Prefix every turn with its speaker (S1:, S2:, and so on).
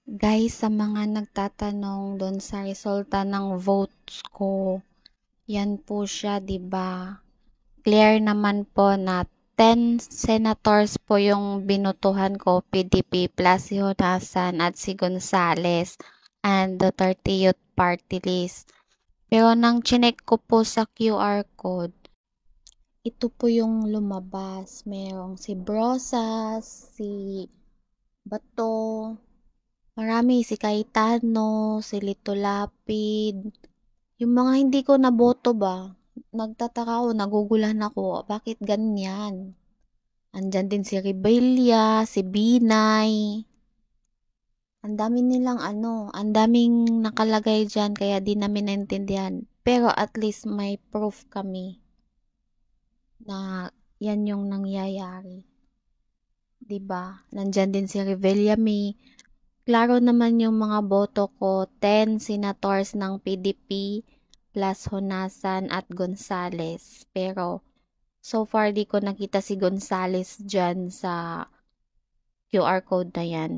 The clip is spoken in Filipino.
S1: Guys, sa mga nagtatanong doon sa resulta ng votes ko, yan po siya, 'di ba? Clear naman po na 10 senators po yung binutuhan ko, PDP plus si Honasan at si Gonzales and Duterte Youth Party List. Pero nang chinek ko po sa QR code, ito po yung lumabas. Merong si Brosas, si Bato, marami, si Cayetano, si Lito Lapid. Yung mga hindi ko naboto ba, nagtataka ako, naguguluhan ako, bakit ganyan? Andyan din si Rebella, si Binay. Ang dami nilang ang daming nakalagay dyan kaya di namin naintindihan. Pero at least may proof kami na yan yung nangyayari. 'Di ba? Nandyan din si Rebella May. Klaro naman yung mga boto ko, 10 senators ng PDP plus Honasan at Gonzales. Pero so far di ko nakita si Gonzales dyan sa QR code na yan.